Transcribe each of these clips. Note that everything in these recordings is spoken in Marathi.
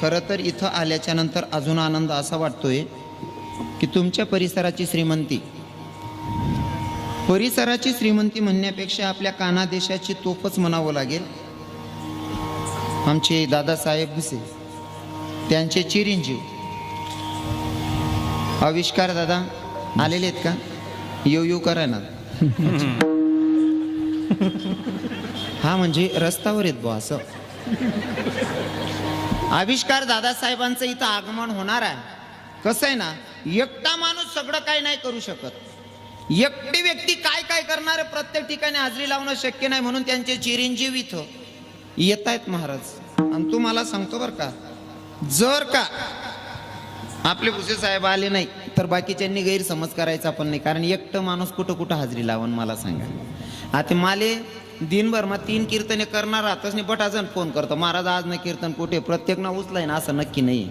खरं तर इथं आल्याच्या नंतर अजून आनंद असा वाटतोय की तुमच्या परिसराची श्रीमंती म्हणण्यापेक्षा आपल्या कानादेशाची तोफच म्हणावं लागेल. आमचे दादासाहेब भुसे त्यांचे चिरंजीव आविष्कार दादा आलेले आहेत का? येऊ करा ना. हा म्हणजे रस्त्यावर येत बो असं. आविष्कार दादासाहेबांचं इथं आगमन होणार आहे. कसं आहे ना, एकटा माणूस सगळं काय नाही करू शकत. एकटी व्यक्ती काय काय करणार प्रत्येक ठिकाणी हाजरी लावणं शक्य नाही. म्हणून त्यांचे चिरंजीव इथं येत आहेत महाराज. आणि तुम्हाला सांगतो बरं का, जर का आपले भुसे साहेब आले नाही तर बाकीच्यांनी गैरसमज करायचा पण नाही. कारण एकटं माणूस कुठं कुठं हाजरी लावून मला सांगा. आता माले दिनभर मग 3 कीर्तने करणार राहतच नाही. बट अजून फोन करतो महाराज आज ना कीर्तन कुठे, प्रत्येक ना उचलाय ना असं नक्की नाही.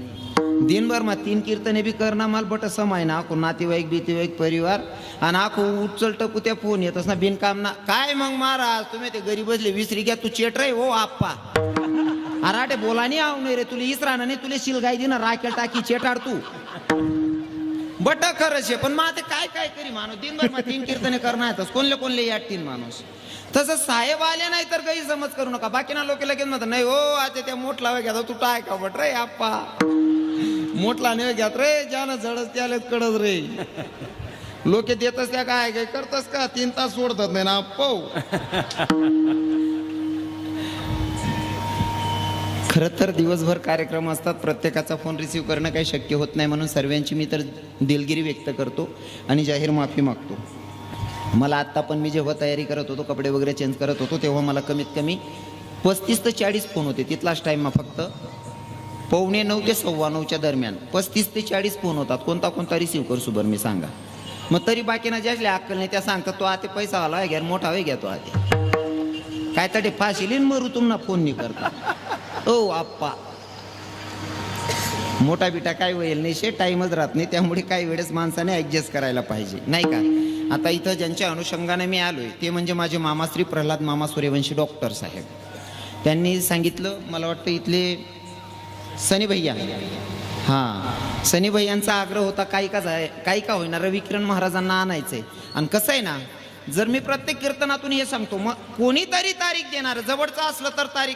दिनभर मग 3 कीर्तने बी करणार मला बट समय ना आखो नातेवाईक बितेवाईक परिवार आणि आखो उचल टकू त्या फोन येतच ना बिनकाम ना. काय मग महाराज तुम्ही ते घरी बसले विसरी घ्या तू चेट रे हो आप्पा. अराटे बोला नाही आव नाही रे तुला इसरा नाही तुला शिलगाई दे ना राखेल टाकी चेटाड तू बट खरंच आहे. पण मग ते काय काय करी माणूस दिनभर मग 3 कीर्तने करणार कोणले यात 3 माणूस. तसं साहेब आले नाही तर काही समज करू नका. बाकीना लोक लगेच म्हणतात नाही हो आता त्या मोठला घ्या तू टाय का बट रे आप्पा मोठला नाही घ्यात रे ज्यानं झडच त्याला कडत रे. लोक देतच त्या काय काय करतस का 3 तास सोडतात नाही ना आप्पा. खरं तर दिवसभर कार्यक्रम असतात. प्रत्येकाचा फोन रिसीव्ह करणं काही शक्य होत नाही. म्हणून सर्वांची मी तर दिलगिरी व्यक्त करतो आणि जाहीर माफी मागतो. मला आत्ता पण मी जेव्हा तयारी करत होतो कपडे वगैरे चेंज करत होतो तेव्हा मला कमीत कमी 35 ते 40 फोन होते. तिथलाच टाईम फक्त 8:45 ते 9:15 दरम्यान 35 ते 40 फोन होतात. कोणता रिसीव्ह करसू बरं मी सांगा. मग तरी बाकीना ज्यासल्या अक्कल नाही त्या सांगतात तो आता पैसा आला आहे घ्या मोठा वे घ्या तो आता काय तटे फाशीलीन मरू तुम्हाला फोन नाही करता. ओ आप्पा मोठा बिटा काय होईल नाही शे टाईमच राहत नाही. त्यामुळे काही वेळेस माणसाने ॲडजस्ट करायला पाहिजे नाही का. आता इथं ज्यांच्या अनुषंगाने मी आलोय ते म्हणजे माझे मामा श्री प्रल्हाद मामा सूर्यवंशी डॉक्टर साहेब. त्यांनी सांगितलं मला वाटतं इथले सनी भैया हां सनी भैयांचा आग्रह होता काही का होईना रविकिरण महाराजांना आणायचंय. आणि कसं आहे ना जर मी प्रत्येक कीर्तनातून हे सांगतो मग कोणीतरी तारीख देणार जवळचं असलं तर तारीख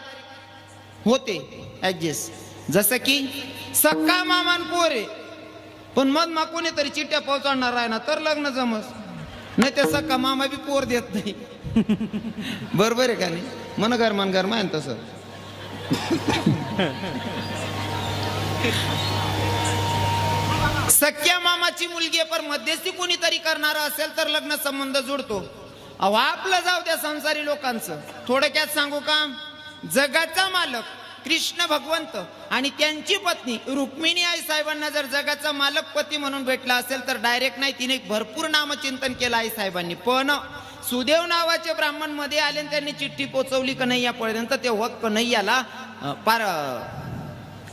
होते ॲडजस्ट. जसं की सक्का मामान पोरे पण मग कोणीतरी चिठ्ठ्या पोहोचवणार आहे ना तर लग्न जमस नाही ते सक्का मामा बी पोर देत नाही. बरोबर आहे का नाही. मन गरमा आहे तसं. सख्या मामाची मुलगी पर मध्यस्थी कोणीतरी करणार असेल तर लग्न संबंध जोडतो. अहो आपलं जाऊ त्या संसारी लोकांचं. थोडक्यात सांगू का, जगाचा मालक कृष्ण भगवंत आणि त्यांची पत्नी रुक्मिणी आई साहेबांना जर जगाचा मालक पती म्हणून भेटला असेल तर डायरेक्ट नाही तिने भरपूर नामचिंतन केलं आई साहेबांनी. पण सुदेव नावाचे ब्राह्मण मध्ये आले आणि त्यांनी चिठ्ठी पोचवली कन्हैयापर्यंत ते होत कन्हैयाला पार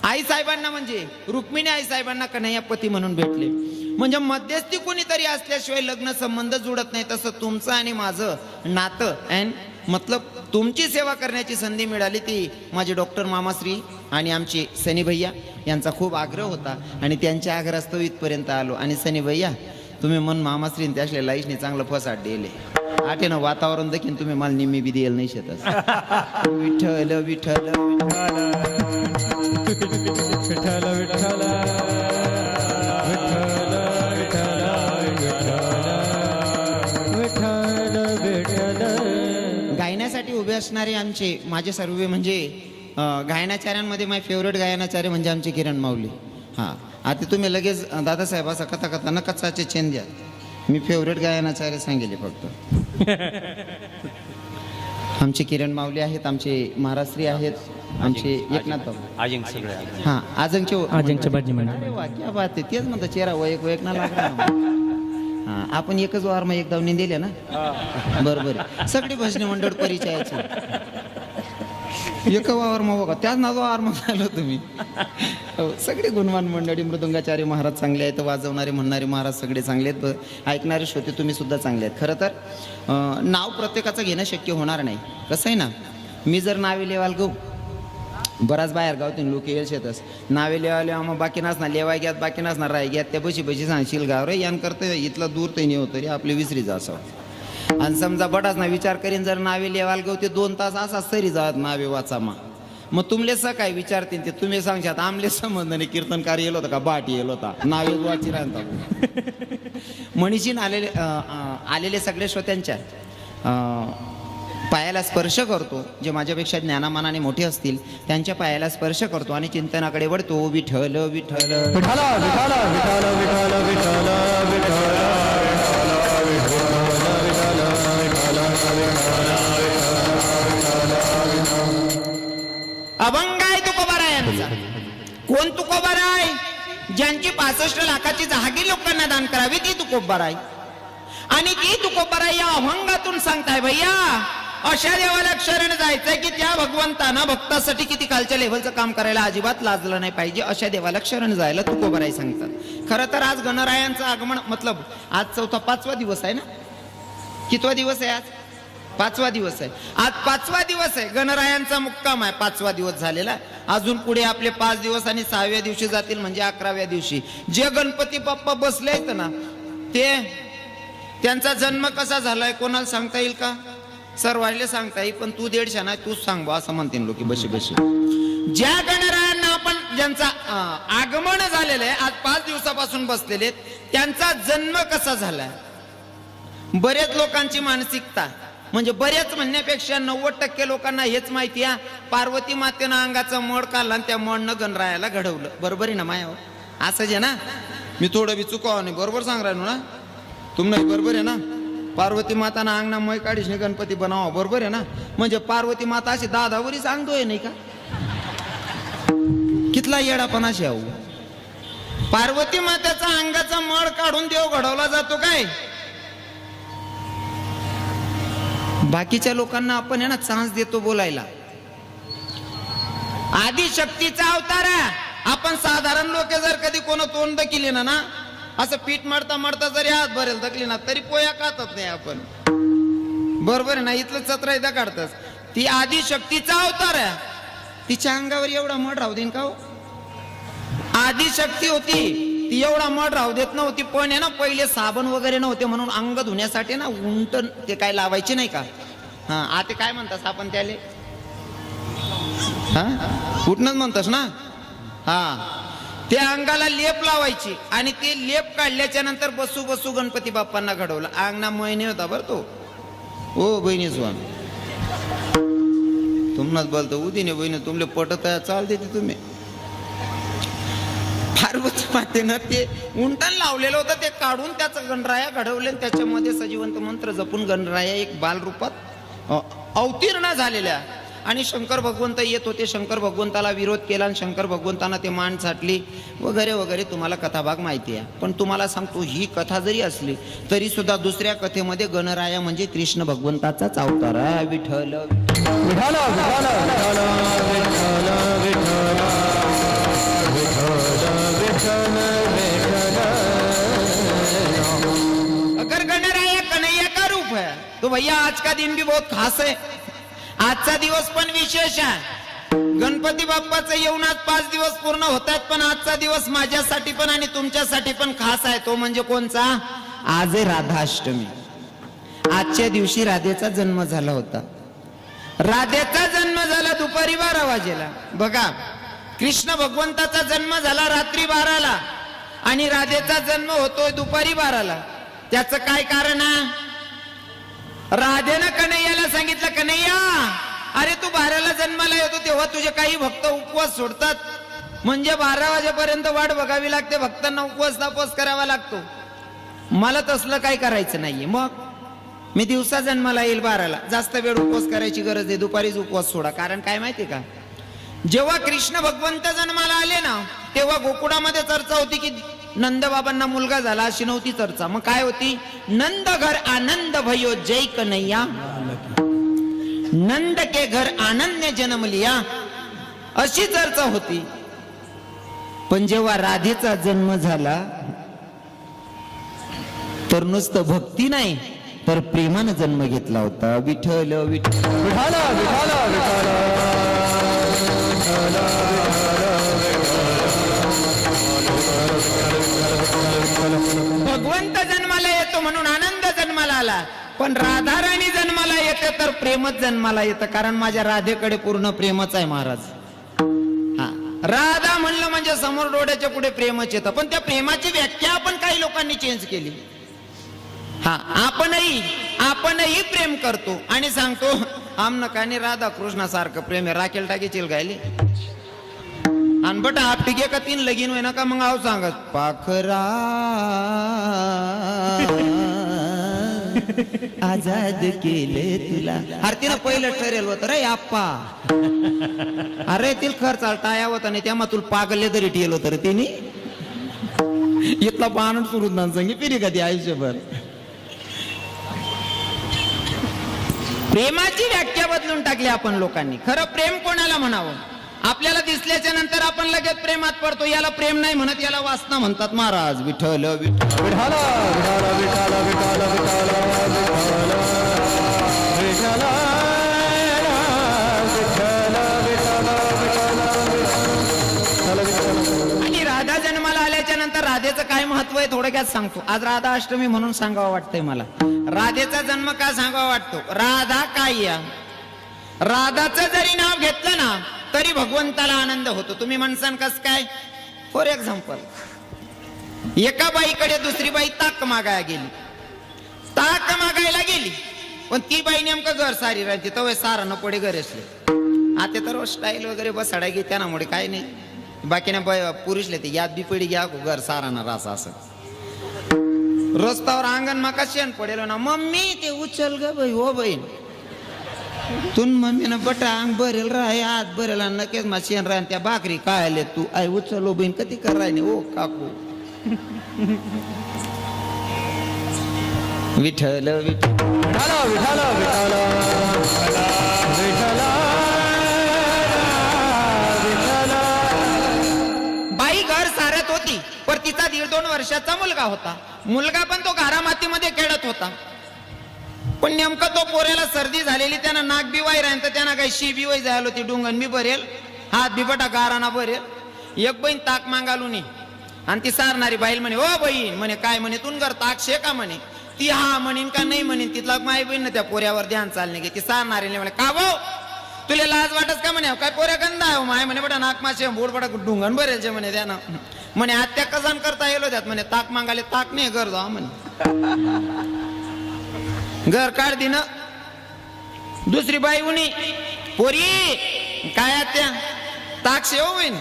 आई साहेबांना म्हणजे रुक्मिणी आई साहेबांना कन्हैया पती म्हणून भेटले. म्हणजे मध्यस्थी कोणीतरी असल्याशिवाय लग्न संबंध जुळत नाही. तसं तुमचं आणि माझं नातं अँड मतलब तुमची सेवा करण्याची संधी मिळाली ती माझे डॉक्टर मामाश्री आणि आमचे सनी भैया यांचा खूप आग्रह होता आणि त्यांच्या आग्रहास्तव इथपर्यंत आलो. आणि सनी भैया तुम्ही मन मामाश्री त्यासल्या लाईशने चांगलं फसाट दिले. आठेनं वातावरण देखील तुम्ही मला निम्मी बी द्यायला नाही शेतच. विठ्ठल विठ्ठल गायनासाठी उभे असणारे आमचे माझे सर्व म्हणजे गायनाचार्यांमध्ये माझे फेवरेट गायनाचार्य म्हणजे आमचे किरण माऊली. हां आता तुम्ही लगेच दादासाहेब असा कथा न कचाचे चेन द्या. मी फेवरेट गायनाचार्य सांगेले फक्त. आमचे किरण माऊली आहेत, आमचे महाराष्ट्री आहेत, आमचे एकनाथ हां आजंगचे बाजी क्या बात आहे. तेच म्हणतात चेहरा वयक ना लागला. हां आपण एकच वार मग एक दावणी दिले ना बरोबर. सगळी भजनी मंडळ परिचयाची एक वावर मग बघा त्याच नाव वार मग झालं तुम्ही. सगळे गुणवान मंडळी मृदुंगाचार्य महाराज चांगले आहेत, वाजवणारे म्हणणारे महाराज सगळे चांगले आहेत, ऐकणारे श्रोते तुम्ही सुद्धा चांगले आहेत. खरं तर नाव प्रत्येकाचं घेणं शक्य होणार नाही. कसं आहे ना, मी जर नावे लेवाल गो बराच बाहेर गावतीन लोक येईल शेतस नावे लिहावले मग बाकी नसणार लेवाय घ्यात बाकी नसणार राय घ्यात त्या बशी बशी सांगशील गाव रे यान करतं इथला दूर ते नाही होतं रे आपली विसरी जा असं आणि समजा बटाच ना विचार करीन जर नावे लिहायला गवते 2 तास असा सरी जात नावे वाचा मग तुमले काय विचारतील ते तुम्ही सांगशात आमले संबंध नाही कीर्तनकार येलो होता का बाट येलो होता नावे वाची राहतात मनीषीन आलेले सगळे श्रोत्यांच्या पायाला स्पर्श करतो जे माझ्यापेक्षा ज्ञानामानाने मोठे असतील त्यांच्या पायाला स्पर्श करतो आणि चिंतनाकडे वळतो विठ्ठल विठ्ठल विठ्ठल विठ्ठल विठ्ठल विठ्ठल अभंग आहे तुकोबारायांचा. कोण तुकोबाराय? ज्यांची 65 लाखाची जहागीर लोकांना दान करावी ती तुकोबाराय. आणि ती तुकोबाराय या अभंगातून सांगताय भैया अशा देवाला शरण जायचंय की त्या भगवंतानं भक्तासाठी किती खालच्या लेव्हलचं काम करायला अजिबात लाजलं नाही पाहिजे. अशा देवाला शरण जायला तुकोबाराय सांगतात. खरं तर आज गणरायांचं आगमन मतलब आज 5वा दिवस आहे ना. कितवा दिवस आहे आज? 5वा दिवस आहे. आज 5वा दिवस आहे. गणरायांचा मुक्काम आहे. 5वा दिवस झालेला. अजून पुढे आपले 5 दिवस आणि 6व्या दिवशी जातील म्हणजे 11व्या दिवशी जे गणपती बाप्पा बसले आहेत ना ते त्यांचा जन्म कसा झालाय कोणाला सांगता येईल का? सर वाढले सांगता येईल पण तू 150 नाही तूच सांग असं म्हणतील लोक बशी बशी. ज्या गणरायांना आपण ज्यांचा आगमन झालेलं आहे आज 5 दिवसापासून बसलेले त्यांचा जन्म कसा झालाय. बरेच लोकांची मानसिकता म्हणजे बरेच म्हणण्यापेक्षा 90% लोकांना हेच माहिती आहे पार्वती मातेनं अंगाचा मड काढला आणि त्या मडनं गणरायाला घडवलं. बरोबर आहे ना माया? असंच आहे ना. मी थोडं बी चुकाव नाही बरोबर सांग राहिलो ना तुम्ही बरोबर आहे ना. पार्वती माताना अंगणा मय काढीस गणपती बनावा बरोबर आहे ना. म्हणजे पार्वती माता अशी दादावरी सांगतोय नाही का कितला येडापणा शेव. पार्वती मातेचा अंगाचा मड काढून देव घडवला जातो काय. बाकीच्या लोकांना आपण आहे ना चान्स देतो बोलायला. आदिशक्तीचा अवतार आहे. आपण साधारण लोक जर कधी कोण तोंड केले ना असं पीठ मळता मळता जरी हात भरेल थकली ना तरी पोया खातच नाही आपण. बरोबर आहे ना. इथलं चत्र इथं काढतच. ती आदिशक्तीचा अवतार आहे. तिच्या अंगावर एवढा मड राहू देईन का हो. आदिशक्ती होती ती एवढा मड राहू देत नव्हती पण आहे ना पहिले साबण वगैरे नव्हते म्हणून अंग धुण्यासाठी ना उंट ते काय लावायचे नाही का. हा आता काय म्हणतास आपण त्याले हा उठणच म्हणतास ना. हा त्या अंगाला लेप लावायची आणि ते लेप काढल्याच्या नंतर बसू बसू गणपती बाप्पांना घडवलं. अंगणा महिने होता बरं तो. ओ बहिणी स्वामी तुम्हाला बोलतो उदिने बहिणी तुमले पटत चालते ते तुम्ही. पार्वती मातेनं ते उंटण लावलेलं होतं ते काढून त्याचं गणराया घडवले त्याच्यामध्ये सजीवंत मंत्र जपून गणराया एक बाल रूपात अवतीर्ण झालेल्या. आणि शंकर भगवंत येत होते. शंकर भगवंताला विरोध केला आणि शंकर भगवंतांना ते मान छाटली वगैरे वगैरे तुम्हाला कथाभाग माहिती आहे. पण तुम्हाला सांगतो ही कथा जरी असली तरी सुद्धा दुसऱ्या कथेमध्ये गणराया म्हणजे कृष्ण भगवंताचाच अवतार आहे. विठ्ठल विठ्ठल अगर गणराया कन्हैया का रूप है तो भैया आज का दिन भी बहुत खास है. आजचा दिवस पण विशेष आहे. गणपती बाप्पाचं येऊन आज 5 दिवस पूर्ण होत आहेत पण आजचा दिवस माझ्यासाठी पण आणि तुमच्यासाठी पण खास आहे. तो म्हणजे कोणचा? आज आहे राधाष्टमी. आजच्या दिवशी राधेचा जन्म झाला होता. राधेचा जन्म झाला दुपारी 12 वाजेला. बघा कृष्ण भगवंताचा जन्म झाला रात्री 12ला आणि राधेचा जन्म होतोय दुपारी 12ला. त्याचं काय कारण आहे? राधेनं कन्हैयाला सांगितलं कन्हैया अरे तू 12ला जन्माला येतो तेव्हा तुझे काही भक्त उपवास सोडतात म्हणजे 12 वाजेपर्यंत वाट बघावी लागते. भक्तांना उपवास तापस करावा लागतो. मला तसलं काही करायचं नाहीये. मग मी दिवसा जन्माला येईल 12ला. जास्त वेळ उपवास करायची गरज आहे. दुपारीच उपवास सोडा. कारण काय माहितीये का जेव्हा कृष्ण भगवंत जन्माला आले ना तेव्हा गोकुळामध्ये चर्चा होती की नंद बाबांना मुलगा झाला अशी नव्हती चर्चा. मग काय होती? नंद घर आनंद भयो जय कन्हैया. नंद के घर आनंद ने जन्म लिया अशी चर्चा होती. पण जेव्हा राधेचा जन्म झाला तर नुसतं भक्ती नाही तर प्रेमानं जन्म घेतला होता. विठ्ठल विठ्ठल विठ्ठल विठ्ठल येतो म्हणून आनंद जन्माला आला, पण राधा राणी जन्माला येते तर प्रेमच जन्माला येतं, कारण माझ्या राधेकडे पूर्ण प्रेमच आहे महाराज. हा, राधा म्हणलं म्हणजे समोर डोळ्याच्या पुढे प्रेमच येतं, पण त्या प्रेमाची व्याख्या आपण काही लोकांनी चेंज केली. हा, आपणही प्रेम करतो आणि सांगतो आमनकाने राधा कृष्णासारखं प्रेम आहे, राखेल टाकीचील गायली आणि बट आपटिके का तीन लगीन होय ना का मग आव सांगत पाखरा आजाद केले तुला. अरे तिनं पहिलं ठरेल होतं रे आप्पा, अरे तिला खर्च टाया होता नाही त्यामुळे तुला पागले तरी ठेल होतं रे तिने. इथला पाहणं सुरू ना सांगे पिरी कधी आयुष्यभर. प्रेमाची व्याख्या बदलून टाकली आपण लोकांनी. खरं प्रेम कोणाला म्हणावं? आपल्याला दिसल्याच्या नंतर आपण लगेच प्रेमात पडतो. याला प्रेम नाही म्हणत, याला वासना म्हणतात महाराज. विठ्ठल विठ्ठल विठ्ठल विठ्ठल विठ्ठल विठ्ठल आणि राधा जन्माला आल्याच्या नंतर राधेचं काय महत्व आहे थोडक्यात सांगतो. आज राधा अष्टमी म्हणून सांगावं वाटतंय मला. राधेचा जन्म का सांगावा वाटतो? राधा काय या राधाचं जरी नाव घेतलं ना तरी भगवंताला आनंद होतो. तुम्ही म्हणसान कस काय? फॉर एक्झाम्पल, एका बाईकडे दुसरी बाई ताक मागायला गेली. ताक मागायला गेली पण ती बाई नेमकं घर सारी राहते तवे सारा न पडे घर असले. आता तर स्टाईल वगैरे बसाडा घे त्यामुळे काय नाही. बाकीने पुरुषले ते याद बी पडी घ्या घर सारा ना रासा असं. रस्त्यावर अंगण माका शेण पडेल ना, मम्मी ते उचल ग बाई. हो बहीण तुन मम्मीनं बटा अंग भरेल राय हात भरेल नकेच मा शेण राह त्या भाकरी काय तू आई उचल. बहीण कधी कर राय ओ काकू. विठ्ठल विठ्ठल विठ्ठल विठ्ठल विठ्ठल. बाई घर सारत होती पण तिचा 1.5-2 वर्षाचा मुलगा होता. मुलगा पण तो घरामातीमध्ये खेळत होता. पण नेमकं तो पोऱ्याला सर्दी झालेली, त्यानं नाक बी वाय राहील तर त्यांना काही शी बी वाय जायला होती. डुंगण बी भरेल, हात बी बटा गाराना भरेल. एक बहीण ताक मागालू नी आणि ती सारणारी बाईल म्हणे ओ बहीण म्हणे काय म्हणे तुन घर ताक शे का म्हणे. ती हा म्हणेन का नाही म्हणेन. तिथला माय बहीण त्या पोऱ्यावर ध्यान चालणे गे. ती सारणारी म्हणे का भाऊ तुला लाज वाटत का म्हणे. काय पोऱ्या गंदा आहे माय म्हणे बटा नाक मासे बोड बटा डुंगण भरेल म्हणे. त्यानं म्हणे आत्या कसान करता येलो त्यात म्हणे ताक मागाले. ताक नाही घर जा म्हणे. घर काढ दिन. दुसरी बाई उनी पोरी काय आत्या ताक शेव होईन.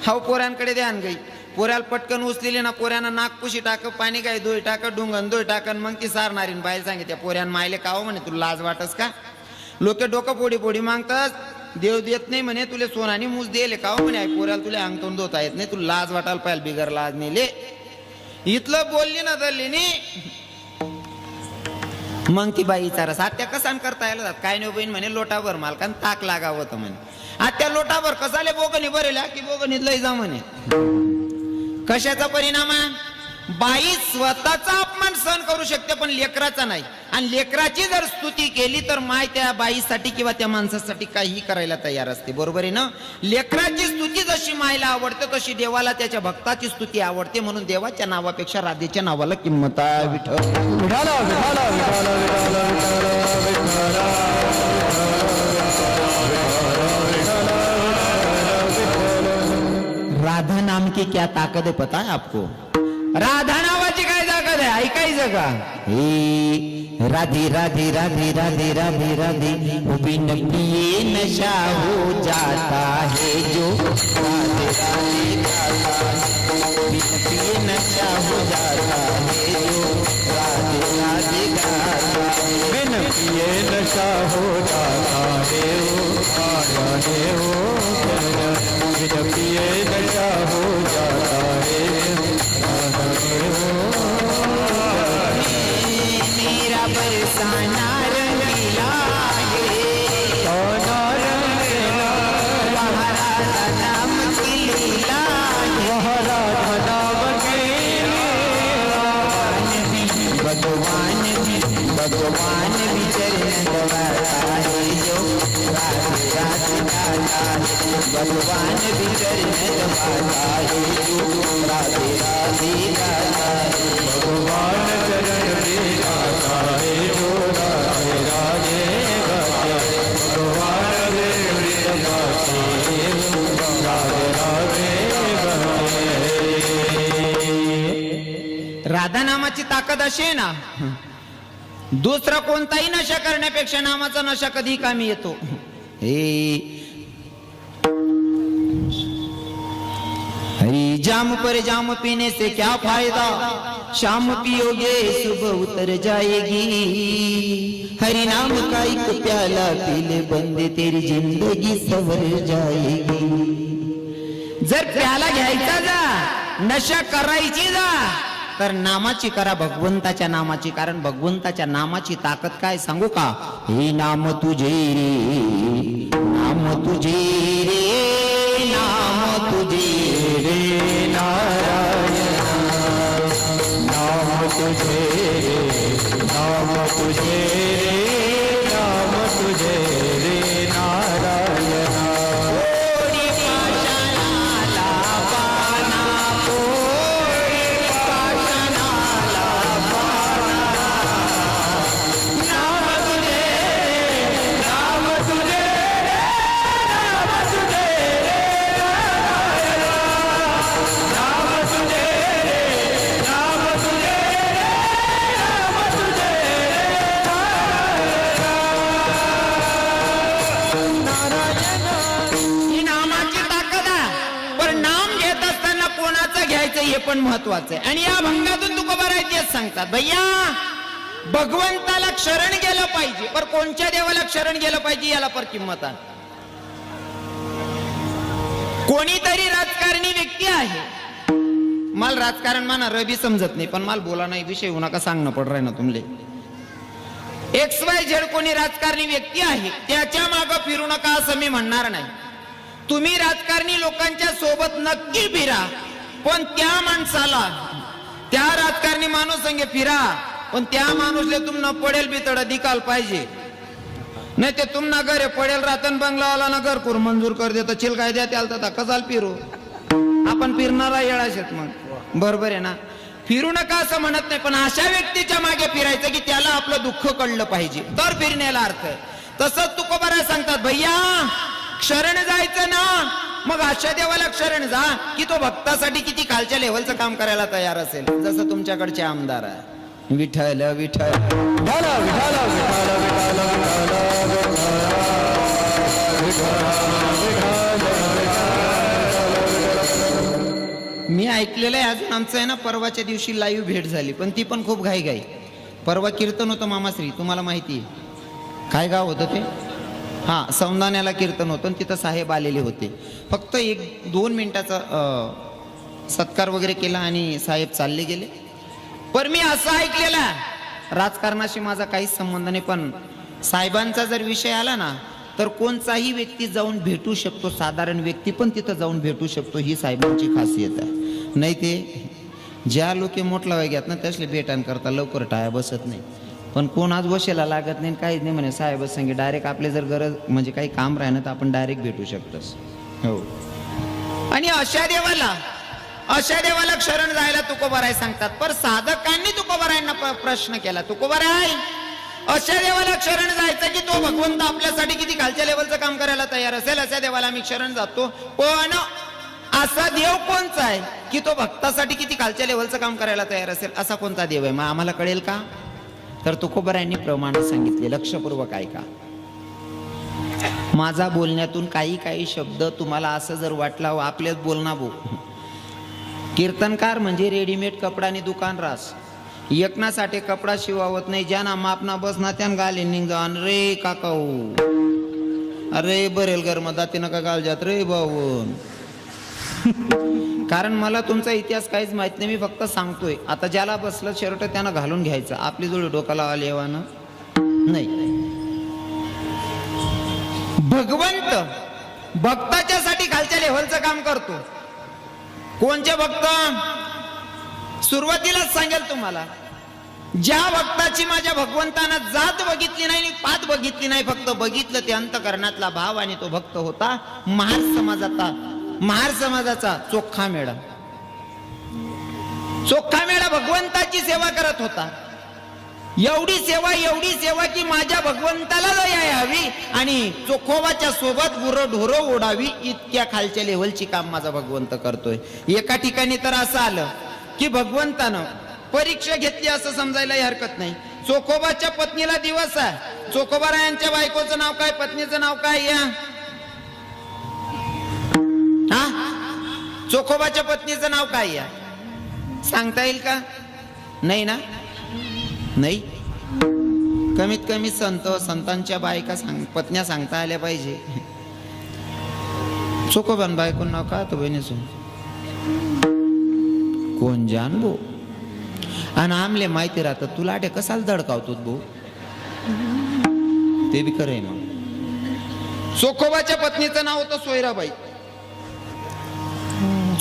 हाव पोऱ्यांकडे ध्यान गई. पोऱ्याला पटकन उचलेली ना पोऱ्यानं नागपुशी टाक पाणी काय दोय टाक डुंगण दोय टाकन. मग ती सारणारी बाहेर सांगे त्या पोऱ्यान मायले का हो म्हणे तुला लाज वाटस का. लोक डोकं पोडी पोडी मागतात. देव देत नाही म्हणे तुले सोनानी मूस देले का हो म्हणे. आई पोऱ्याला तुला अंगतून दोता येत नाही तुला लाज वाटायला पाहिजे बिगर लाज नेले. इथलं बोलली ना धरली नी. मग ती बाई विचारस आत्या कसान करता येईल काय नाही बहीण म्हणे लोटाभर मालकान ताक लागावं होतं म्हणे. आत्या लोटाभर कसाले बोगणी भरेल की बोगणीत लय जा म्हणे. कशाचा परिणाम आहे? बाई स्वतःचा अपमान सहन करू शकते पण लेकराचा नाही. आणि लेकराची जर स्तुती केली तर माय त्या बाईसाठी किंवा त्या माणसासाठी काहीही करायला तयार असते. बरोबर आहे ना. लेकराची स्तुती जशी मायला आवडते तशी देवाला त्याच्या भक्ताची स्तुती आवडते. म्हणून देवाच्या नावापेक्षा राधेच्या नावाला किंमत आहे. विठ्ठल राधा नाम की क्या ताकत है पता है आपको? राधा नावाची काय ताकद आहे ऐकायचं का? हे राधे राधे राधे राधे राधे राधे बिन पिए नशा हो जाता है जो. राधे राधे बिन पिए नशा हो जाता है जो. राधे राधे बिन पिए नशा हो जाता है वो. बिन पिए नशा हो जाता है. मेरा बरसाना रंगीला है वहाँ राधा नाम की लीला है. भगवान भी चरण दबाता है जो. राधे राधे गाता है भगवान भी चरण दबाता है जो. राधे राधे गाता है भगवान चरण राधा नामाची ताकद अशी आहे ना, दुसरा कोणताही नशा करण्यापेक्षा नामाचा नशा कधी कामी येतो. हे हरी जाम पर जाम पीने से क्या फायदा, शाम पियोगे सुबह उतर जाएगी. हरि नाम का एक प्याला पी ले बंदे तेरी जिंदगी सवर जाएगी. जर प्याला घ्यायचा जा, नशा करायची जा, तर नामाची करा, भगवंताच्या नामाची. कारण भगवंताच्या नामाची ताकद काय सांगू का? हे नाम तुझे रे, नाम तुझे रे, नाम तुझे रे नारायण. नाम तुझे रे, नाम तुझे रे, नाम तुझे रे नारायण. हे पण महत्वाचं आहे. आणि या भंगातून तुकोबाराय तेच सांगतात, भैया भगवंताला शरण गेलं पाहिजे, पण कोणत्या देवाला शरण गेलं पाहिजे याला पर किंमत आहे. कोणीतरी राजकारणी व्यक्ती आहे, मला राजकारण माना रबी समजत नाही, पण मला बोला नाही विषय होऊ नका, सांगणं पड राही ना तुमले. XYZ कोणी राजकारणी व्यक्ती आहे, त्याच्या मागं फिरू नका असं मी म्हणणार नाही. तुम्ही राजकारणी लोकांच्या सोबत नक्की फिरा, पण त्या माणसाला, त्या राजकारणी माणूस संगे फिरा, पण त्या माणूसले तुमना पडेल बितड दिकाल पाहिजे. नाही ते तुमना घर पडेल रातन बंगलावाला ना घर कुर मंजूर कर देतो, चिल काय द्या त्याला तर कसाल फिरू. आपण फिरणारा येळाशेत मग बरोबर आहे ना. फिरू नका असं म्हणत नाही, पण अशा व्यक्तीच्या मागे फिरायचं की त्याला आपलं दुःख कळलं पाहिजे, तर फिरण्याला अर्थ. तसंच तुकोबाराय सांगतात, भैया शरण जायचं ना, मग अशा देवाला शरण जा की तो भक्तासाठी किती खालच्या लेवलचं काम करायला तयार असेल. जसं तुमच्याकडचे आमदार आहे, विठ्ठल विठ्ठल मी ऐकलेलं आहे. अजून आमचं आहे ना, परवाच्या दिवशी लाईव्ह भेट झाली, पण ती पण खूप घाई. परवा कीर्तन होतं मामाश्री, तुम्हाला माहिती आहे काय गाव होतं ते? हां, सौंदाण्याला कीर्तन होतं, तिथं साहेब आलेले होते. फक्त 1-2 मिनिटाचा सत्कार वगैरे केला आणि साहेब चालले गेले. पण मी असं ऐकलेलं, राजकारणाशी माझा काहीच संबंध नाही, पण साहेबांचा जर विषय आला ना, तर कोणताही व्यक्ती जाऊन भेटू शकतो, साधारण व्यक्ती पण तिथं जाऊन भेटू शकतो. ही साहेबांची खासियत आहे. नाही ते ज्या लोक मोठला वैग्यात ना त्यासले भेटान करता लवकर टाया बसत नाही, पण कोण आज बसेला लागत नाही, काहीच नाही म्हणे साहेब सांगे डायरेक्ट आपले जर गरज म्हणजे काही काम राहिलं तर आपण डायरेक्ट भेटू शकतोस. हो, आणि अशा देवाला शरण जायला तुकोबाराय सांगतात. पर साधकांनी तुकोबारायांना प्रश्न केला, तुकोबाराय अशा देवाला शरण जायचं की तो भगवंत आपल्यासाठी किती खालच्या लेवलचं काम करायला तयार असेल, अशा देवाला आम्ही शरण जातो. पण असा देव कोणचा आहे की तो भक्तासाठी किती खालच्या लेवलचं काम करायला तयार असेल? असा कोणता देव आहे? मग आम्हाला कळेल का? तर तुकोबारायांनी प्रमाण सांगितले, लक्षपूर्वक ऐका. माझा बोलण्यातून काही शब्द तुम्हाला असं जर वाटला आपल्याच बोलना भो, कीर्तनकार म्हणजे रेडीमेड कपडा आणि दुकान रास. एकनासाठी कपडा शिवावत नाही, ज्यांना मापना बसना त्यान गाले निघ जाण रे काका, अरे बरेल गरम दाती नका गाल जात रे भाऊन. कारण मला तुमचा इतिहास काहीच माहित नाही, मी फक्त सांगतोय. आता ज्याला बसलं शर्ट त्यानं घालून घ्यायचं, आपली जोडी डोकाला आली येवानं नाही. भगवंत भक्ताच्यासाठी खालच्या लेव्हलचं काम करतो. कोणचे भक्त? सुरुवातीलाच सांगेल तुम्हाला, ज्या भक्ताची माझ्या भगवंतानं जात बघितली नाही, पात बघितली नाही, फक्त बघितलं ते अंतकरणातला भाव, आणि तो भक्त होता महार समाजाचा चोखा मेळा. भगवंताची सेवा करत होता. एवढी सेवा की माझ्या भगवंताला दया यावी आणि चोखोबाच्या सोबत गुरं ढोरं ओढावी, इतक्या खालच्या लेव्हलची काम माझा भगवंत करतोय. एका ठिकाणी तर असं आलं की भगवंतानं परीक्षा घेतली असं समजायलाही हरकत नाही. चोखोबाच्या पत्नीला दिवस आहे. चोखोबारायांच्या बायकोचं नाव काय, पत्नीचं नाव काय या? हा, चोखोबाच्या पत्नीचं नाव काय या? सांगता येईल का? नाही ना, नाही. कमीत कमी संतांच्या बायका पत्न्या सांगता आल्या पाहिजे. चोखोबान बायकोन नाव काय तो बहिणीचं? कोण जान भो. आणि आमले माहिती राहतं, तुला आटे कसाल धडकावतो भाऊ, ते बी खरंय. मग चोखोबाच्या पत्नीचं नाव होतं सोयराबाई.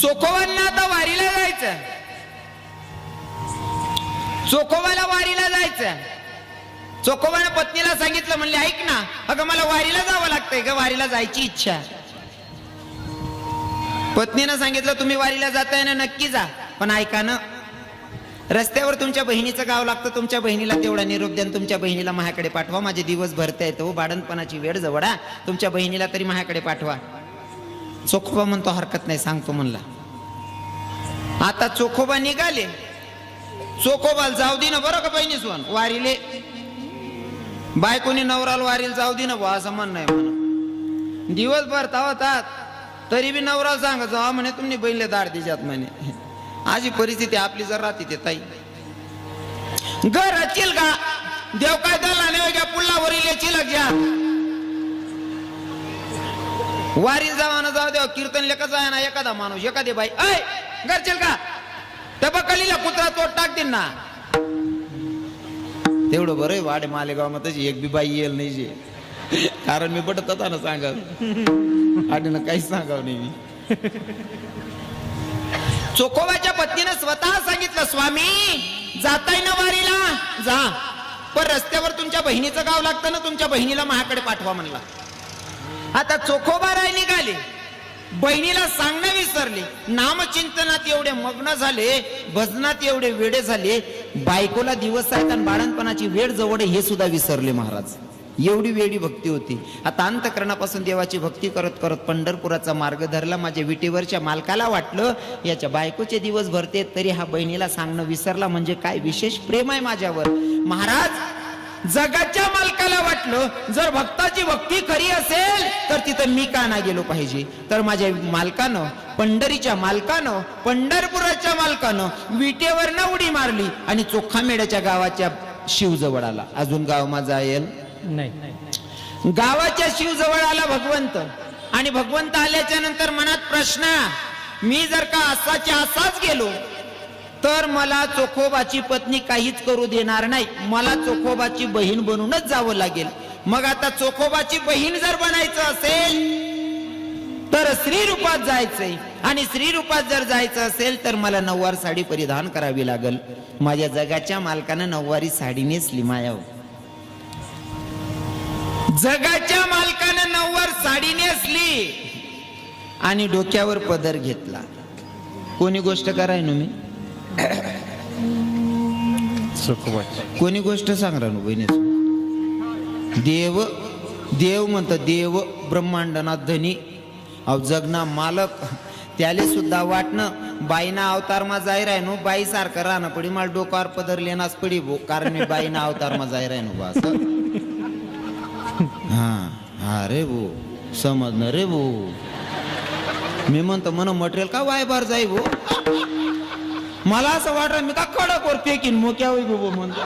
चोखोबांना आता वारीला जायचं. चोखोबाला वारीला जायचं. चोखोबाने पत्नीला सांगितलं, म्हणले ऐक ना, अगं मला वारीला जावं लागतंय ग, वारीला जायची इच्छा. पत्नीनं सांगितलं तुम्ही वारीला जाताय ना, नक्की जा, पण ऐका ना, रस्त्यावर तुमच्या बहिणीचं गाव लागतं, तुमच्या बहिणीला तेवढा निरोप द्या, तुमच्या बहिणीला माझ्याकडे पाठवा, माझे दिवस भरता येतो, बाळंतपणाची वेळ जवळ, तुमच्या बहिणीला तरी माझ्याकडे पाठवा. चोखोबा म्हणतो हरकत नाही, सांगतो म्हणला. आता चोखोबा निघाले. चोखोबाला जाऊ दे ना बरं का बहिणी सोन वारीले, बायकोनी नवराला वारीला जाऊ दे ना बा असं म्हणणं आहे म्हणा. दिवसभर धावतात तरी बी नवरा सांगा जावा म्हणे, तुम्ही बहिणीला दाड दिजात म्हणे. अशी परिस्थिती आपली जर राहते ते ताई. घर रचील का देव काय दला नाही घ्या पुल्लावरील याची घ्या. वारीला जावाना जाऊ देव, कीर्तन लेखा जाय ना एखादा माणूस, एखादी बाई ऐ घरचेल का त्या बकलीला कुत्रा तोड टाकतील ना. तेवढं बरं वाडे मालेगाव मध्ये एक बी बाई येईल नाही जे, कारण मी बटत होता ना सांगाव आणि ना काहीच सांगाव नाही मी. चोखोबाच्या पत्नीनं स्वतः सांगितलं, स्वामी जाताय ना वारीला जा, पण रस्त्यावर तुमच्या बहिणीचं गाव लागतं ना, तुमच्या बहिणीला माझ्याकडे पाठवा म्हणला. आता चोखोबा राय निघाले, बहिणीला सांगणं विसरले, नामचिंतनात एवढे मग्न झाले, भजनात एवढे वेडे झाले, बायकोला दिवस आहेत आणि बाळंतपणाची वेळ जवळ हे सुद्धा विसरले महाराज. एवढी वेळी भक्ती होती. आता अंतकरणापासून देवाची भक्ती करत करत पंढरपुराचा मार्ग धरला. माझ्या विटेवरच्या मालकाला वाटलं याच्या बायकोचे दिवस भरते तरी हा बहिणीला सांगणं विसरला, म्हणजे काय विशेष प्रेम आहे माझ्यावर. महाराज जगाच्या मालकाला वाटलं जर भक्ताची भक्ती खरी असेल तर तिथं मी का ना गेलो पाहिजे. तर माझ्या मालकानं, पंढरीच्या मालकानं, पंढरपुराच्या मालकानं विटेवरनं उडी मारली आणि चोखामेड्याच्या गावाच्या शिवजवळ आला. अजून गाव माझा येईल नाही. गावाच्या शिवजवळ आला भगवंत, आणि भगवंत आल्याच्या नंतर मनात प्रश्न, मी जर का असाच्या असाच गेलो तर मला चोखोबाची पत्नी काहीच करू देणार नाही, मला चोखोबाची बहीण बनूनच जावं लागेल. मग आता चोखोबाची बहीण जर बनायचं असेल तर स्त्री रूपात जायचंय, आणि स्त्री रूपात जर जायचं असेल तर मला नऊवार साडी परिधान करावी लागेल. माझ्या जगाच्या मालकानं नऊवारी साडी नेसली मायाव. जगाच्या मालकानं नऊवार साडी नेसली आणि डोक्यावर पदर घेतला. कोणी गोष्ट कराय ना मी कोणी गोष्ट सांग रा बहिणी. देव देव म्हणत, देव ब्रह्मांडनाथ धनी अव जगना मालक, त्याले सुद्धा वाटणं बाईना अवतार मा जाय राय नो, बाई सारखं राहणं पडी, मला डोकावर पदर लेनाच पडी भो, कारण मी बाईना अवतार मा जाय राय नो बा असं. हा अरे भो समजणं रे भो. मी म्हणतो मन मटेरियल का वायबार जाई भो, मला असं वाटलं मी का कडक वर फेकीन मोक्या होई भो म्हणतो.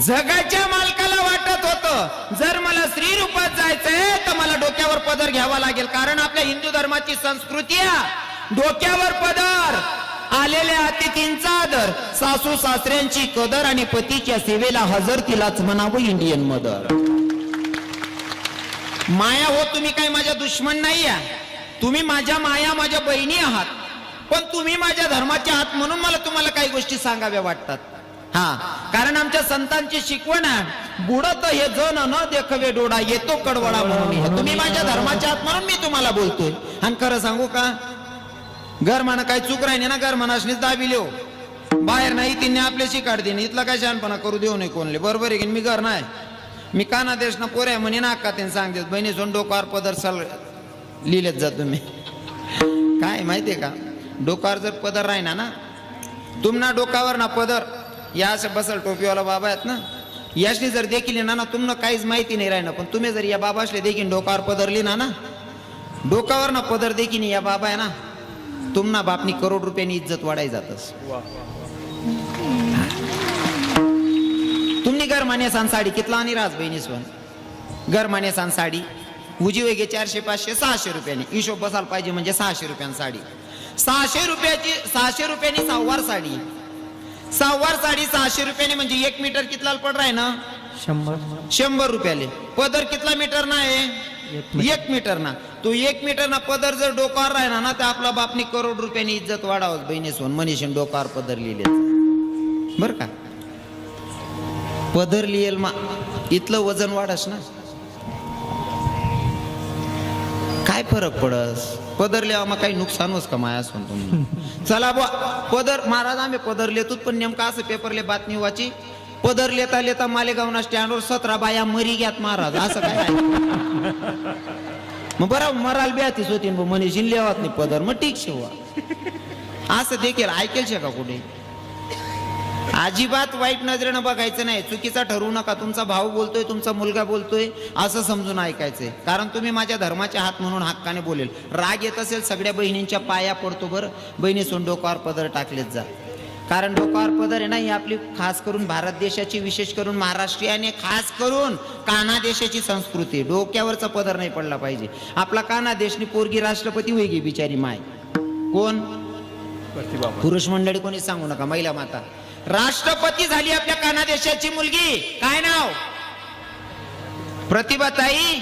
जगाच्या मालकाला वाटत होतं जर मला स्त्री रूपात जायचंय तर मला डोक्यावर पदर घ्यावा लागेल, कारण आपल्या हिंदू धर्माची संस्कृती डोक्यावर पदर, आलेल्या अतिथींचा आदर, सासू सासऱ्यांची कदर आणि पतीच्या सेवेला हजर तिलाच म्हणावं इंडियन मदर. माया हो तुम्ही काय माझ्या दुश्मन नाही आहे, तुम्ही माझ्या माया माझ्या बहिणी आहात, पण तुम्ही माझ्या धर्माचे आहात म्हणून मला तुम्हाला काही गोष्टी सांगाव्या वाटतात. हा, कारण आमच्या संतांची शिकवण आहे, बुडत हे जन न देखवे डोळा येतो कडवडा म्हणून. तुम्ही माझ्या धर्माचे आहात म्हणून मी तुम्हाला बोलतोय. आणि खरं सांगू का, घर म्हणा काही चूक राहिली ना, घर म्हणाशनीच दाबी लिहो, बाहेर नाही तिने आपल्याशी काढते नाही, इथला काय शहाणपणा करू देऊ नये कोणले. बरोबर आहे की मी घर नाही, मी काना देश ना पोऱ्या म्हणे ना अक्का त्यांनी सांगते बहिणी सोन डोकार पदर सल लिहिलेत जा तुम्ही. काय माहितीये का, डोकार जर पदर राहिना ना तुमना डोकावर ना पदर, या असं बसल टोपीवाला बाबा आहेत ना, याशनी जर देखील ना तुम्हाला काहीच माहिती नाही राहिना, पण तुम्ही जर या बाबा असले देखील डोकावर पदरली ना डोकावर ना पदर देखील या बाबा आहे ना, तुमना बापनी करोड रुपयांनी इज्जत वाढाई जातस. तुम्ही घर मान्यासान साडी कितला आणि राज बहिणी स्वन घर मान्यासान साडी उजी वेगे 400-500 600 रुपयांनी हिशोब बसायला पाहिजे, म्हणजे 600 रुपयांनी साडी, 600 रुपयांनी सहावार साडी, सहावार साडी 600 रुपयांनी, म्हणजे 1 मीटर कितला पड राय ना 100 रुपयाले. पदर कितला मीटर ना आहे 1 मीटर ना. तो 1 मीटर ना पदर जर डोकावर राहिला ना तर आपला बापनी करोड रुपयांनी इज्जत वाढावत बहिणी सोन मनीषन डोकावर पदर लिहिले बर का. पदर लिहेल मा इथलं वजन वाढस ना, काय फरक पडस पदर लिहा काही नुकसान होस का माया सोन तुम्ही. चला बुवा पदर महाराज आम्ही पदर लिहितो, पण नेमका असं पेपरले बातमी वाची पदर लेता लेता मालेगावना स्टँडवर 17 बाया मरी घ्यात महाराज, असं काय आहे? मग बरं मराल ब्यातीच होती मनीषीन लेवात नाही पदर, मग ठीक शेवा असं देखील ऐकेल शे का कुठे. अजिबात वाईट नजरेनं बघायचं नाही, चुकीचा ठरवू नका. तुमचा भाऊ बोलतोय, तुमचा मुलगा बोलतोय असं समजून ऐकायचंय, कारण तुम्ही माझ्या धर्माचे हात म्हणून हक्काने बोलेल. राग येत असेल सगळ्या बहिणींच्या पाया पडतो बरं, बहिणी सोन डोकावर पदर टाकलेत जा, कारण डोकावर पदर आहे ना ही आपली खास करून भारत देशाची, विशेष करून महाराष्ट्रीयने खास करून काना देशाची संस्कृती. डोक्यावरचा पदर नाही पडला पाहिजे. आपला काना देशनी पोरगी राष्ट्रपती होईगी बिचारी माय, कोण पुरुष मंडळी कोणी सांगू नका, महिला माता राष्ट्रपती झाली आपल्या काना देशाची मुलगी. काय नाव प्रतिभाताई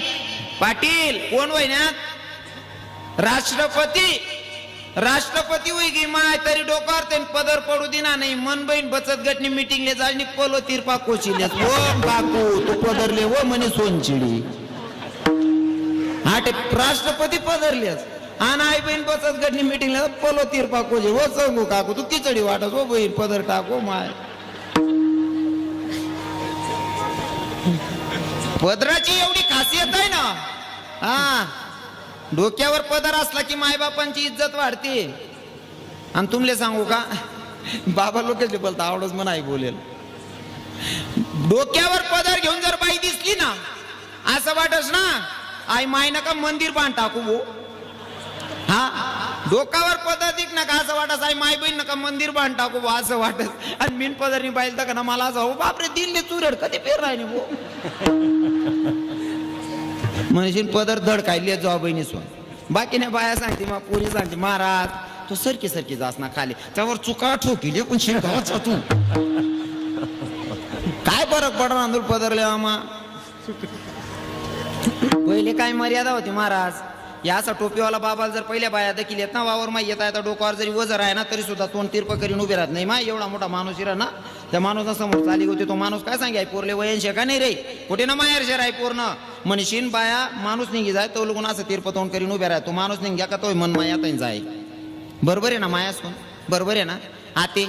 पाटील. कोण वहिन्यात राष्ट्रपती, राष्ट्रपती होईगी माय, तरी डोकावर त्यांनी पदर पडू दिना नाही. मन बहीण बचत गटनी मीटिंगले जाणी पोलो तिरपा कोचिले ओ काकू तू पदरले वो म्हणे सोनचिडी हाटे राष्ट्रपती पदरलेस आणि आई बहीण बचत गटनी मीटिंगला पोलो तिरपा कोचे हो सांगू काकू तू खिचडी वाटत हो बहीण पदर टाको माय. पदराची एवढी खासियत आहे ना, हा डोक्यावर पदर असला की मायबापांची इज्जत वाढते. आणि तुमले सांगू का बाबा लोकांचे बोलता आवडच म्हणा आई बोलेल. डोक्यावर पदर घेऊन जर बाई दिसली ना असं वाटस ना आई माय नका मंदिर बांध टाकू भो. हा डोकावर पदर दिख नका असं वाटस आई माय बहीण नका मंदिर बांध टाकू भो असं वाटस. आणि मीन पदरनी पाहिलं तर का ना मला असं हो बापरे दिल्ली चुरड कधी फेर राहिली भो म्हणशील पदर धड खायली जाऊ बहिणी सोन. बाकी नाही बाया सांगते मग पोरी सांगते महाराज तो सरकी सरकी जास ना खाली त्यावर चुका ठोकीले पण शिरगावाचा तू काय फरक पडणार आंदोल पदरले आम्हा. पहिले काय मर्यादा होती महाराज. या असा टोपीवाला बाबाला जर पहिल्या बाया देखील येत ना वावर माही येता येता डोकावर जरी वजर आहे ना तरी सुद्धा तोंड तिरप करीन उभे राहत नाही. मा एवढा मोठा माणूस इरा ना त्या माणूसा समोर चाली होती. तो माणूस काय सांगे पोरले वयनशे का नाही रे कुठे ना माहेर शे राय पूर्ण म्हणशीन बाया माणूस निघी जाय तो लोक असं तिरप तोंड करीन उभे राह. तो माणूस निघ्या का तो मन माया जाय. बरोबर आहे ना माया सोन बरोबर आहे ना. आते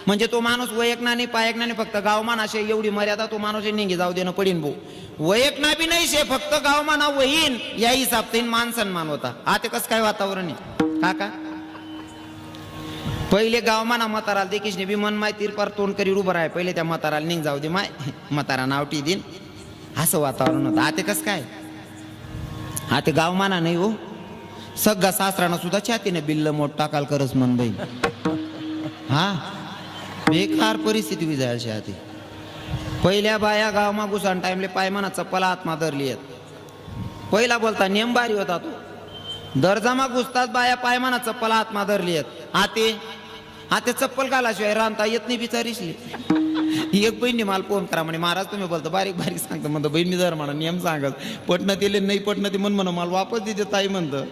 म्हणजे तो माणूस वयकना नाही पायकना नाही फक्त गावमान असे एवढी मर्यादा तो माणूस निघी जाऊ देणं पडीन भाऊ. वयकना बी नाही शे फक्त गावमाना वहीन या हिसाबतीन मान सन्मान होता. आता कसं काय वातावरण आहे काका. पहिले गावमाना म्हाताराला देखील बी मन माय तिरपार तोंड करी उभं राह. पहिले त्या म्हाताराला निघ जाऊ दे माय म्हातारा नावटी दिन असं वातावरण होतं. आता कसं काय आता गावमाना नाही हो सगळा सासराना सुद्धा छातीने बिल्ल मोठ टाकाल करस मन बाई. हा बेकार परिस्थिती विजायला शहाती. पहिल्या बाया गावमा घुसान टाइमले पायमाना चप्पला आत्मा धरली आहेत. पहिला बोलता नेम बारी होता तो दर्जामा घुसतात बाया पायमाना चप्पला आत्मा धरली आहेत. आते चप्पल घालाशिवाय रांधता येत नाही बिचारीसली. एक बहिणी मला फोन करा म्हणे महाराज तुम्ही बोलतो बारीक बारीक सांगतो म्हणतो बहीण मी जर म्हणा नियम सांगत पटणं दिले नाही पटणं ते म्हण मला वापस देते ताई म्हणतं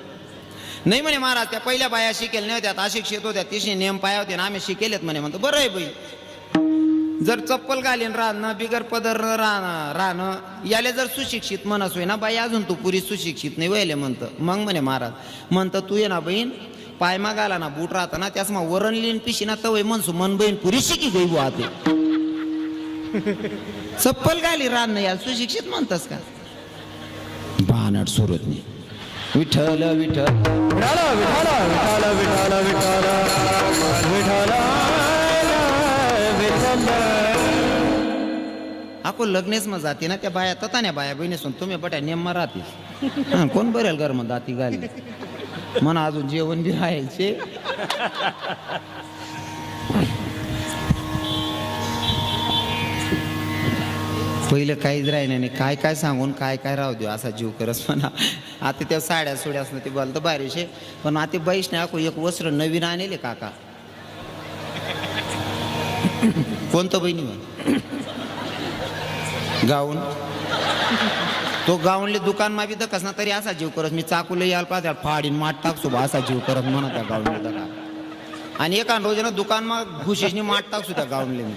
नाही म्हणे महाराज त्या पहिल्या बाया शिकेल नाही होत्या अशिक्षित होत्या तिशी नियम पाया होते ना आम्ही शिकेलेत म्हणे. म्हणतो बरं आहे बाई जर चप्पल घालीन राहणं बिगर पदर राहणं याले जर सुशिक्षित म्हणस होय ना बाई अजून तू पुरी सुशिक्षित नाही व्हायले म्हणतं. मग म्हणे महाराज म्हणतं तू ये ना बहीण पायमा गाला ना बूट राहता ना त्यास मग वरण लिहिन पिशी ना तवय म्हणसू मन बहीण पुरी शिकी गई आते चप्पल घाली राहणं याला सुशिक्षित म्हणतस का. बानट सुरत नाही विठ्ठल विठ्ठल विठ्ठल विठ्ठल विठ्ठल विठ्ठल विठ्ठल नको लग्नेच मग जाते ना त्या बाया तताने बाया बहिणीसून तुम्ही बट्या नेममा राहते कोण बरेल घर मग जाती घाली म्हणा अजून जेवण बी राहायचे. पहिलं काहीच राहिलं नाही, काय काय सांगून काय काय राहू देऊ असा जीव करस म्हणा. आता त्या साड्या सुड्यास ना ते बोलतं बारीशे, पण आता बाईशने आको एक वस्त्र नवीन आणले काका. कोणतं बहिणी गाऊन तो गाऊनले दुकान मा बी दकस ना तरी असा जीव करस. मी चाकूला यायला पाहते फाडीन माठ टाक सुबा असा जीव करत म्हणा त्या गाऊनले दका. आणि एका रोजानं दुकान मा घुशीशनी माठ टाक सुद्धा गाऊनले मी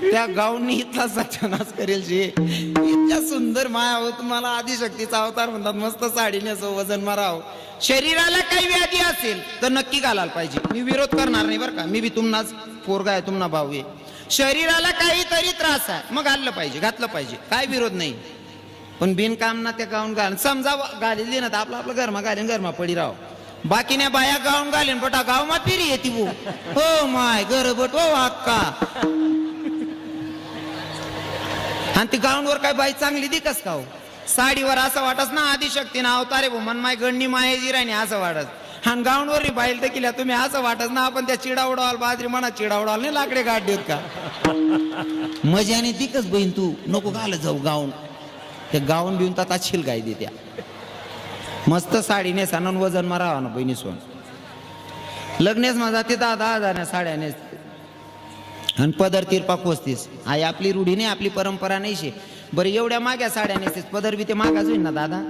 त्या गाऊननी इथला सत्यानाश करेल जे इतक्या सुंदर माया हो. तुम्हाला आदिशक्तीचा अवतार म्हणतात. मस्त साडी नेसो वजन माराव. शरीराला काही व्याधी असेल तर नक्की घालायला पाहिजे. मी विरोध करणार नाही बरं का. मी बी तुम्हाच पोरगा आहे, तुम्हाला भाऊ आहे. शरीराला काहीतरी त्रास आहे मग घातलं पाहिजे, घातलं पाहिजे, काय विरोध नाही. पण बिनकाम ना त्या गाऊन घाल समजा घालेली ना तर आपलं आपलं घरमा घालेन घरमा पडी राव. बाकीने बाया गाऊन घालेन बटा गाव मा फिरी येते हो माय घर बट हो अक्का. आणि ती गाऊनवर काय बाई चांगली दिकस का हो. साडीवर असं वाटस ना आदिशक्ती ना अवतारे भो मन माय गणनी माये जिराणी असं वाटत. आणि गाऊनवर बाईल तर केल्या तुम्ही असं वाटत ना आपण त्या चिडा उडवाल बाजरी म्हणा चिडा उडवाल नाही लाकडे गाठ देत का. मजाने दिकस बहीण तू नको घालत जाऊ गाऊन. ते गाऊन बिऊन तर ताशील गाय दे त्या मस्त साडी नेस आणि वजन मारावा ना बहिणी सोन. लग्नेच माझा ते 10,000 साड्या नेसते आणि पदर तिरपा कोसतीस. आई आपली रूढी नाही, आपली परंपरा नाही शे. बरं एवढ्या माग्या साड्या नेसतेस पदर बी ते मागाच होईल ना दादा.